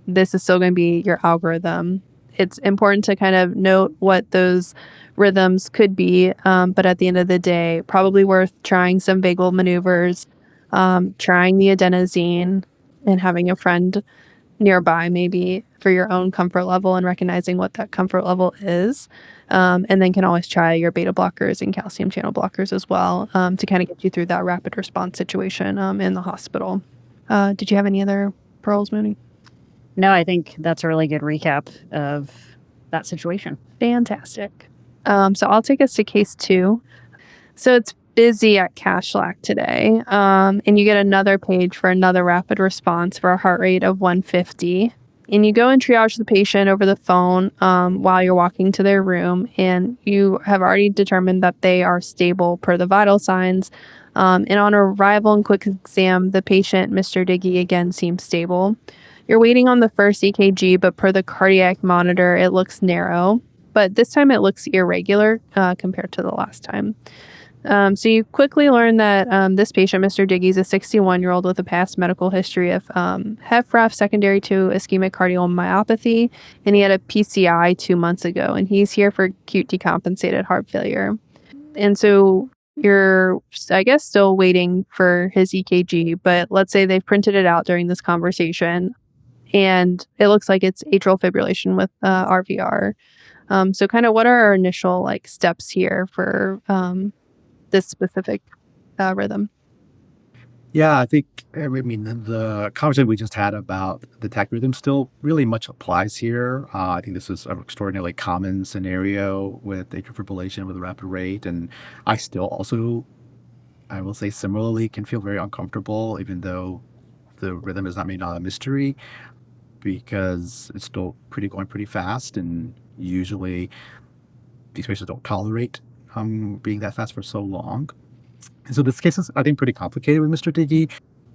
this is still going to be your algorithm. It's important to kind of note what those rhythms could be, but at the end of the day, probably worth trying some vagal maneuvers, trying the adenosine, and having a friend nearby maybe for your own comfort level and recognizing what that comfort level is. And then can always try your beta blockers and calcium channel blockers as well to kind of get you through that rapid response situation in the hospital. Did you have any other pearls, Mooney? No, I think that's a really good recap of that situation. Fantastic. So I'll take us to case 2. So it's busy at Cashlack today, and you get another page for another rapid response for a heart rate of 150. And you go and triage the patient over the phone while you're walking to their room, and you have already determined that they are stable per the vital signs. And on arrival and quick exam, the patient, Mr. Diggy, again seems stable. You're waiting on the first EKG, but per the cardiac monitor, it looks narrow. But this time it looks irregular compared to the last time. So you quickly learn that this patient, Mr. Diggy, is a 61-year-old with a past medical history of HFrEF secondary to ischemic cardiomyopathy, and he had a PCI 2 months ago, and he's here for acute decompensated heart failure. And so you're, I guess, still waiting for his EKG, but let's say they've printed it out during this conversation, and it looks like it's atrial fibrillation with RVR. So kind of what are our initial steps here for this specific rhythm? Yeah, I think, I mean, the conversation we just had about the tachyarrhythm still really much applies here. I think this is an extraordinarily common scenario with atrial fibrillation with a rapid rate. And I still also, I will say similarly, can feel very uncomfortable, even though the rhythm is maybe not a mystery, because it's still going pretty fast. And usually these patients don't tolerate being that fast for so long. And so this case is, I think, pretty complicated with Mr. Diggy.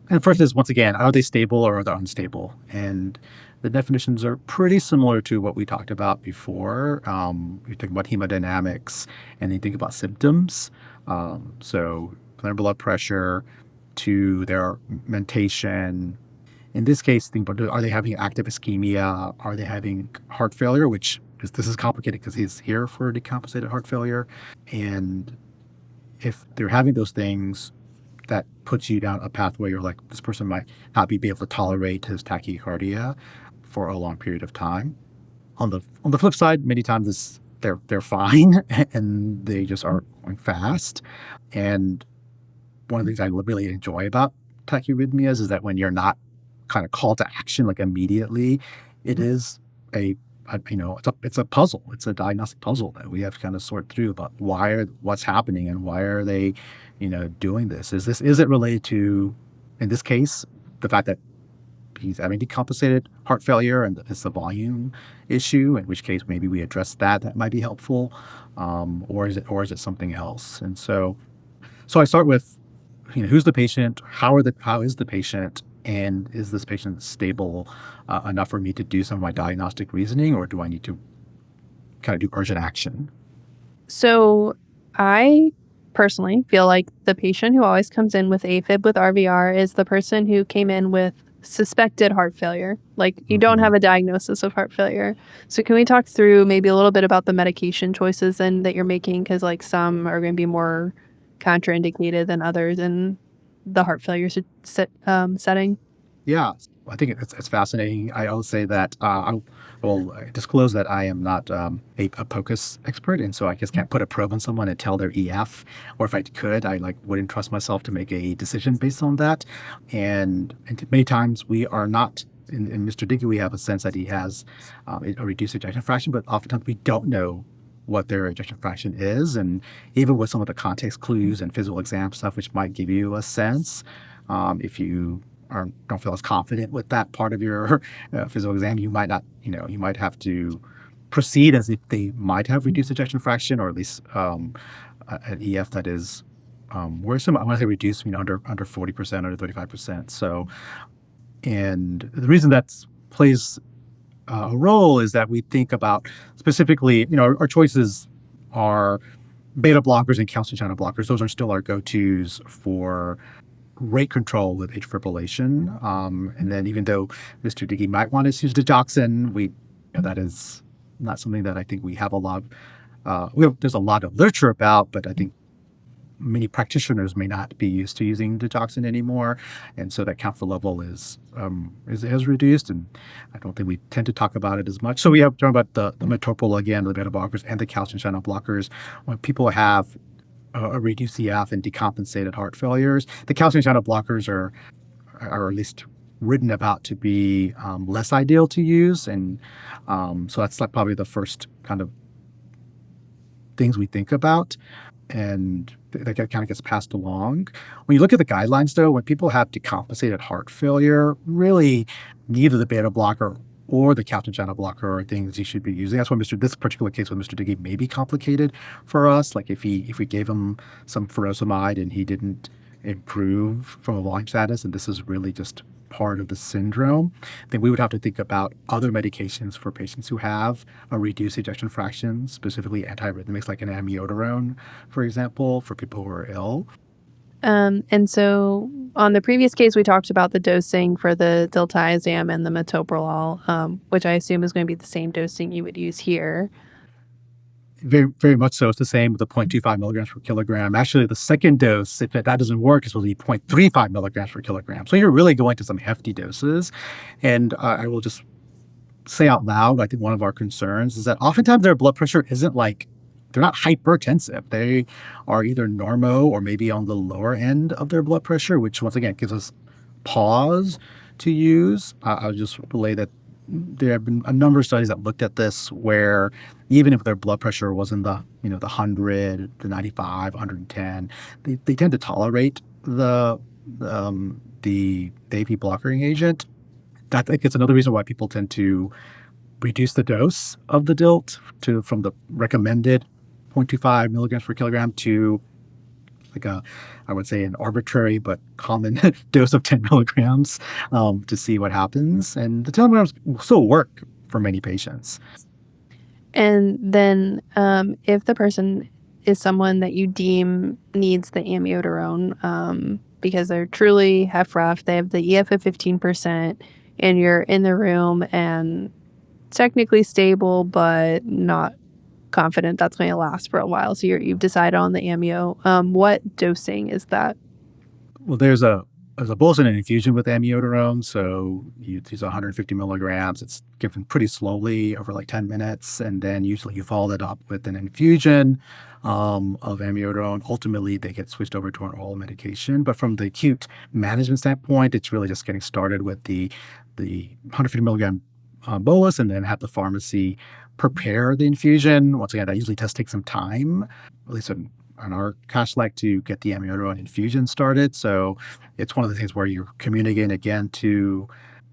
And first is, once again, are they stable or are they unstable? And the definitions are pretty similar to what we talked about before. We talk about hemodynamics and they think about symptoms. So their blood pressure to their mentation. In this case, think about, are they having active ischemia? Are they having heart failure, which this is complicated because he's here for decompensated heart failure. And if they're having those things, that puts you down a path where you're like, this person might not be able to tolerate his tachycardia for a long period of time. On the flip side, many times they're fine and they just are going fast. And one of the things I really enjoy about tachyarrhythmias is that when you're not kind of called to action like immediately, it is it's a puzzle. It's a diagnostic puzzle that we have to kind of sort through about what's happening and why are they, doing this? Is it related to, in this case, the fact that he's having decompensated heart failure and it's a volume issue, in which case maybe we address that might be helpful, or is it something else? And so I start with, who's the patient? How is the patient? And is this patient stable enough for me to do some of my diagnostic reasoning, or do I need to kind of do urgent action? So I personally feel like the patient who always comes in with AFib with RVR is the person who came in with suspected heart failure. Like you don't have a diagnosis of heart failure. So can we talk through maybe a little bit about the medication choices and that you're making? Because some are going to be more contraindicated than others in the heart failure setting. Yeah, I think it's fascinating. I will say that I will disclose that I am not a POCUS expert, and so I just can't put a probe on someone and tell their EF. Or if I could, I wouldn't trust myself to make a decision based on that. And many times we are not. In Mr. Diggy, we have a sense that he has a reduced ejection fraction, but oftentimes we don't know what their ejection fraction is, and even with some of the context clues and physical exam stuff, which might give you a sense. If you don't feel as confident with that part of your physical exam, you might not, you might have to proceed as if they might have reduced ejection fraction, or at least an EF that is worrisome. I want to say reduced, under 40%, under 35%. So, and the reason that plays a role is that we think about specifically, our choices are beta blockers and calcium channel blockers. Those are still our go-tos for rate control with atrial fibrillation. And then even though Mr. Diggy might want us to use digoxin, that is not something that I think we have a lot. There's a lot of literature about, but I think many practitioners may not be used to using digoxin anymore, and so that camphor level is reduced, and I don't think we tend to talk about it as much. So we have talking about the metoprolol again, the beta blockers, and the calcium channel blockers. When people have a reduced EF and decompensated heart failures, the calcium channel blockers are at least written about to be less ideal to use, and so that's like probably the first kind of things we think about, and that kind of gets passed along. When you look at the guidelines, though, when people have decompensated heart failure, really neither the beta blocker or the calcium channel blocker are things you should be using. That's why this particular case with Mr. Diggy may be complicated for us. Like if we gave him some furosemide and he didn't improve from a volume status, and this is really just part of the syndrome, then we would have to think about other medications for patients who have a reduced ejection fraction, specifically antiarrhythmics like an amiodarone, for example, for people who are ill. And so on the previous case, we talked about the dosing for the diltiazem and the metoprolol, which I assume is going to be the same dosing you would use here. Very, very much so. It's the same with the 0.25 milligrams per kilogram. Actually, the second dose, if that doesn't work, is supposed to be 0.35 milligrams per kilogram. So you're really going to some hefty doses. And I will just say out loud, I think one of our concerns is that oftentimes their blood pressure isn't they're not hypertensive. They are either normo or maybe on the lower end of their blood pressure, which once again gives us pause to use. I'll just relay that there have been a number of studies that looked at this where even if their blood pressure was in the 100, the 95, 110, they tend to tolerate the AV blockering agent. I think it's another reason why people tend to reduce the dose of the DILT from the recommended 0.25 milligrams per kilogram to I would say an arbitrary but common dose of 10 milligrams to see what happens. And the 10 milligrams will still work for many patients. And then if the person is someone that you deem needs the amiodarone because they're truly HFrEF, they have the EF of 15%, and you're in the room and technically stable but not confident that's going to last for a while, so you've decided on the amio, what dosing is that? Well, there's a bolus and an infusion with amiodarone, so you use 150 milligrams. It's given pretty slowly over 10 minutes, and then usually you follow that up with an infusion of amiodarone. Ultimately, they get switched over to an oral medication. But from the acute management standpoint, it's really just getting started with the 150 milligram bolus, and then have the pharmacy prepare the infusion. Once again, that usually does take some time, at least on our cash-like, to get the amiodarone infusion started. So it's one of the things where you're communicating again to,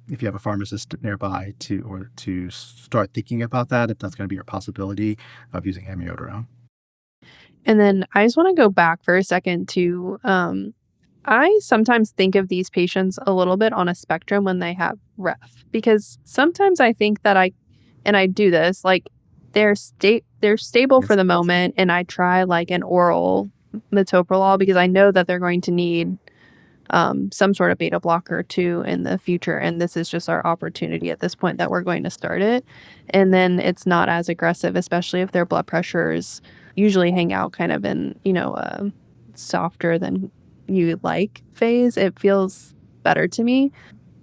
if you have a pharmacist nearby, to start thinking about that, if that's going to be your possibility of using amiodarone. And then I just want to go back for a second to, I sometimes think of these patients a little bit on a spectrum when they have REF, because sometimes I think that I do this, they're stable for the moment, and I try an oral metoprolol because I know that they're going to need some sort of beta blocker too in the future, and this is just our opportunity at this point that we're going to start it. And then it's not as aggressive, especially if their blood pressures usually hang out kind of in a softer than you like phase. It feels better to me,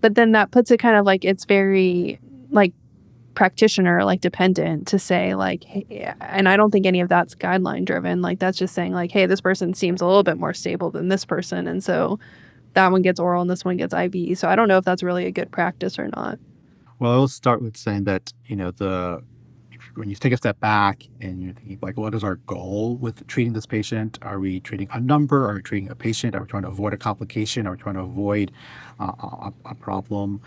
but then that puts it kind of it's very practitioner dependent to say hey, and I don't think any of that's guideline driven. That's just saying hey, this person seems a little bit more stable than this person, and so that one gets oral and this one gets IV. So I don't know if that's really a good practice or not. Well, I'll start with saying that when you take a step back and you're thinking like, what is our goal with treating this patient? Are we treating a number? Are we treating a patient? Are we trying to avoid a complication? Are we trying to avoid a problem?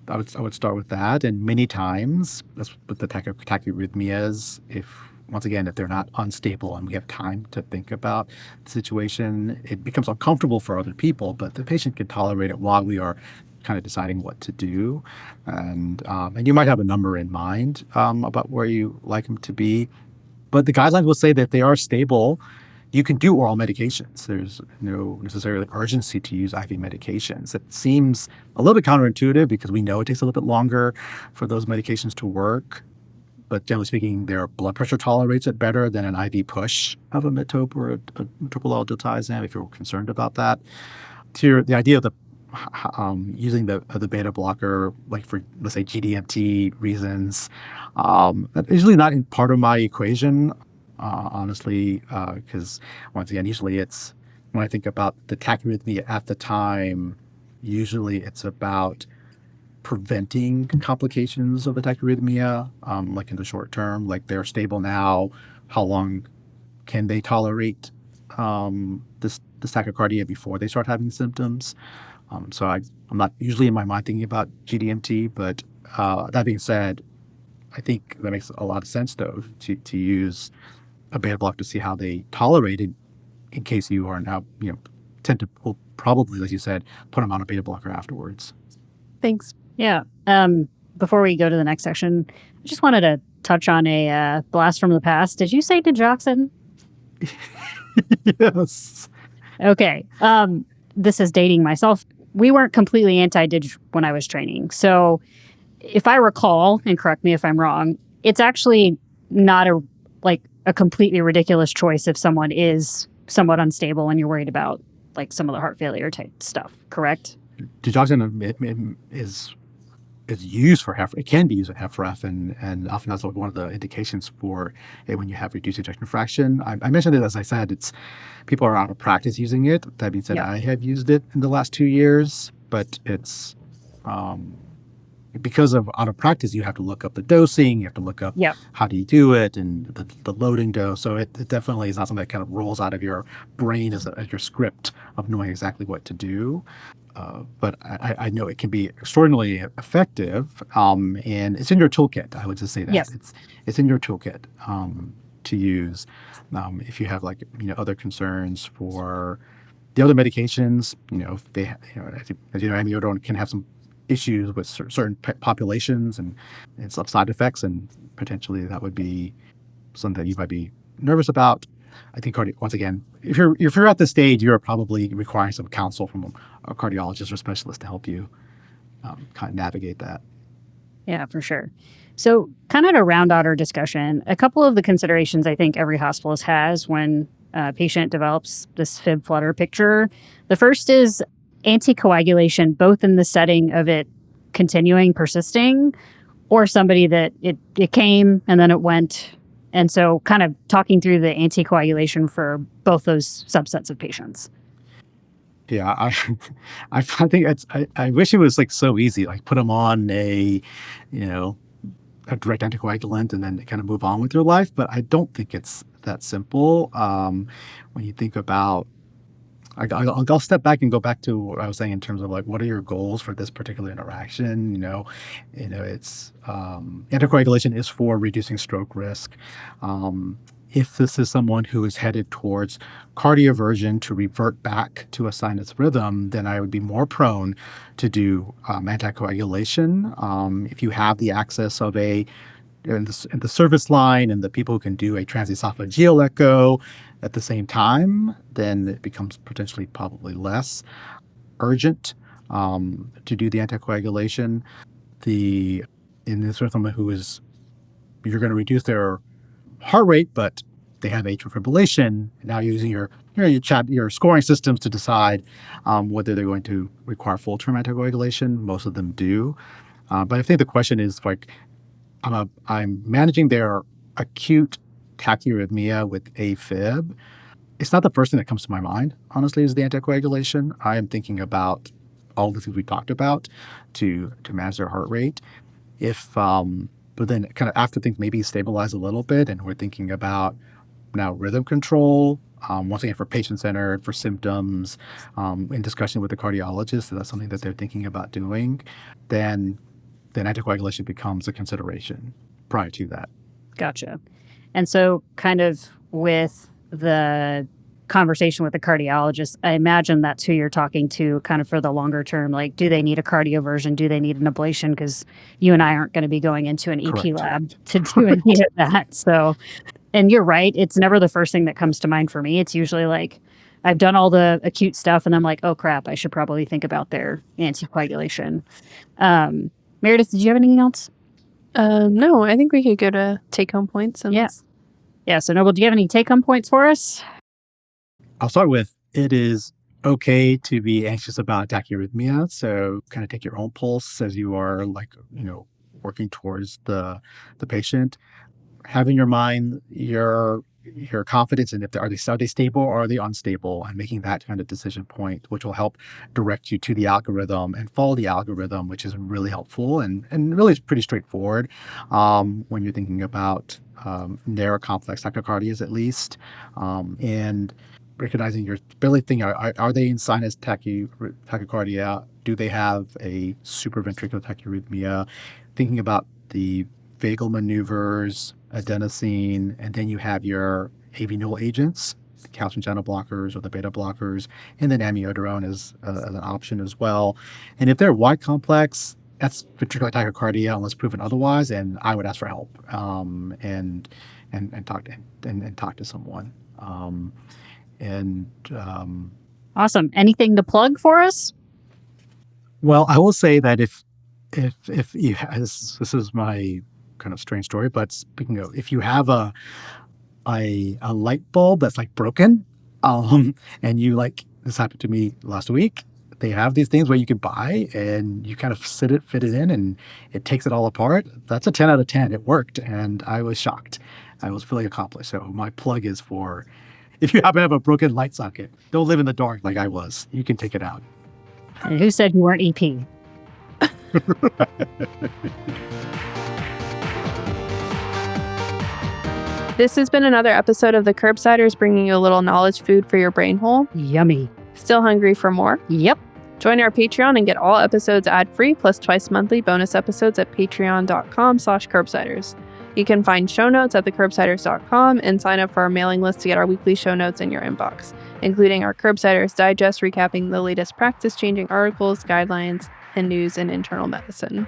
I would start with that. And many times, that's with the tachyarrhythmias, if they're not unstable and we have time to think about the situation, it becomes uncomfortable for other people, but the patient can tolerate it while we are kind of deciding what to do. And you might have a number in mind about where you like them to be. But the guidelines will say that if they are stable, you can do oral medications. There's no necessarily urgency to use IV medications. It seems a little bit counterintuitive because we know it takes a little bit longer for those medications to work. But generally speaking, their blood pressure tolerates it better than an IV push of a midtope or a triple L-diltiazem, if you're concerned about that. The idea of using the beta blocker, like for, let's say, GDMT reasons, that's usually not in part of my equation. Honestly, because once again, usually it's when I think about the tachyarrhythmia at the time, usually it's about preventing complications of the tachyarrhythmia, like in the short term, like they're stable now. How long can they tolerate this tachycardia before they start having symptoms? So I'm not usually in my mind thinking about GDMT, but that being said, I think that makes a lot of sense though to use a beta block to see how they tolerate it in case you are now, tend to probably, as you said, put them on a beta blocker afterwards. Thanks. Yeah. Before we go to the next section, I just wanted to touch on a blast from the past. Did you say digoxin? Yes. Okay. This is dating myself. We weren't completely anti-dig when I was training. So if I recall, and correct me if I'm wrong, it's actually not a completely ridiculous choice if someone is somewhat unstable and you're worried about like some of the heart failure type stuff, correct? Digoxin is used for HFrEF. It can be used in HFrEF, and often that's one of the indications for it when you have reduced ejection fraction. I mentioned it, as I said, people are out of practice using it. That being said, Yeah. I have used it in the last 2 years, but it's because of out of practice, you have to look up the dosing, you have to look up how do you do it, and the loading dose. So it definitely is not something that kind of rolls out of your brain as your script of knowing exactly what to do. But I know it can be extraordinarily effective, and it's in your toolkit. I would just say that it's in your toolkit to use if you have other concerns for the other medications. If they as you know, amiodarone can have some issues with certain populations and some side effects, and potentially that would be something that you might be nervous about. I think once again, if you're at this stage, you're probably requiring some counsel from a cardiologist or specialist to help you kind of navigate that. Yeah, for sure. So kind of to round out our discussion, a couple of the considerations I think every hospitalist has when a patient develops this fib flutter picture. The first is anticoagulation, both in the setting of it continuing, persisting, or somebody that it came and then it went. And so kind of talking through the anticoagulation for both those subsets of patients. Yeah, I think I wish it was so easy, put them on a direct anticoagulant and then kind of move on with your life. But I don't think it's that simple. When you think about, I'll step back and go back to what I was saying in terms of what are your goals for this particular interaction? It's anticoagulation is for reducing stroke risk. If this is someone who is headed towards cardioversion to revert back to a sinus rhythm, then I would be more prone to do anticoagulation. If you have the access of in the service line and the people who can do a transesophageal echo at the same time, then it becomes potentially probably less urgent to do the anticoagulation. In this with someone who is, you're going to reduce their heart rate, but they have atrial fibrillation. Now you're using your scoring systems to decide whether they're going to require full-term anticoagulation. Most of them do, but I think the question is I'm managing their acute tachyarrhythmia with AFib. It's not the first thing that comes to my mind, honestly, is the anticoagulation. I am thinking about all the things we talked about to manage their heart rate. If But then kind of after things maybe stabilize a little bit and we're thinking about now rhythm control, once again for patient-centered, for symptoms, in discussion with the cardiologist, so that's something that they're thinking about doing, then anticoagulation becomes a consideration prior to that. Gotcha. And so kind of with the conversation with the cardiologist, I imagine that's who you're talking to kind of for the longer term. Like, do they need a cardioversion? Do they need an ablation? Because you and I aren't going to be going into an EP Correct. lab to do any of that. So, and you're right. It's never the first thing that comes to mind for me. It's usually like, I've done all the acute stuff and I'm like, oh crap, I should probably think about their anticoagulation. Meredith, did you have anything else? No, I think we could go to take-home points. And Yeah. So Noble, do you have any take-home points for us? I'll start with, it is okay to be anxious about tachyarrhythmia. So kind of take your own pulse as you are working towards the patient. Have in your mind your confidence in if are they stable or are they unstable, and making that kind of decision point, which will help direct you to the algorithm and follow the algorithm, which is really helpful and really is pretty straightforward when you're thinking about narrow complex tachycardias at least, and recognizing your ability thing. Are they in sinus tachycardia? Do they have a supraventricular tachyarrhythmia? Thinking about the vagal maneuvers, adenosine, and then you have your AV nodal agents, the calcium channel blockers or the beta blockers, and then amiodarone as an option as well. And if they're wide complex, that's ventricular tachycardia unless proven otherwise, and I would ask for help and talk to someone. Awesome. Anything to plug for us? Well, I will say that if you this is my kind of strange story, but speaking of, if you have a light bulb that's like broken, and you this happened to me last week. They have these things where you can buy and you kind of fit it in, and it takes it all apart. That's a 10 out of 10. It worked, and I was shocked. I was feeling accomplished. So my plug is for, if you happen to have a broken light socket, don't live in the dark like I was. You can take it out. And who said you weren't EP? This has been another episode of the Curbsiders, bringing you a little knowledge food for your brain hole. Yummy. Still hungry for more? Yep. Join our Patreon and get all episodes ad-free, plus twice monthly bonus episodes at patreon.com/curbsiders. You can find show notes at thecurbsiders.com and sign up for our mailing list to get our weekly show notes in your inbox, including our Curbsiders Digest recapping the latest practice-changing articles, guidelines, and news in internal medicine.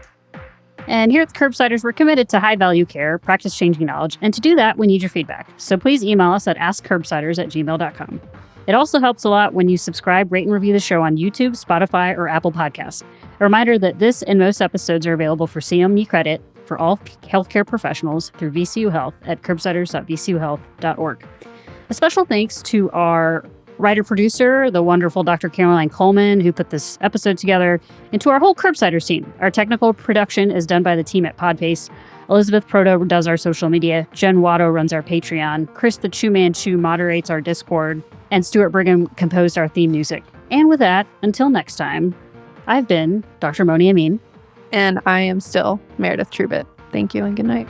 And here at the Curbsiders, we're committed to high-value care, practice-changing knowledge, and to do that, we need your feedback. So please email us at askcurbsiders@gmail.com. It also helps a lot when you subscribe, rate, and review the show on YouTube, Spotify, or Apple Podcasts. A reminder that this and most episodes are available for CME credit for all healthcare professionals through VCU Health at curbsiders.vcuhealth.org. A special thanks to our writer-producer, the wonderful Dr. Caroline Coleman, who put this episode together, and to our whole Curbsiders team. Our technical production is done by the team at Podpace. Elizabeth Proto does our social media. Jen Watto runs our Patreon. Chris the Chew Man Chew moderates our Discord. And Stuart Brigham composed our theme music. And with that, until next time, I've been Dr. Moni Amin. And I am still Meredith Trubitt. Thank you and good night.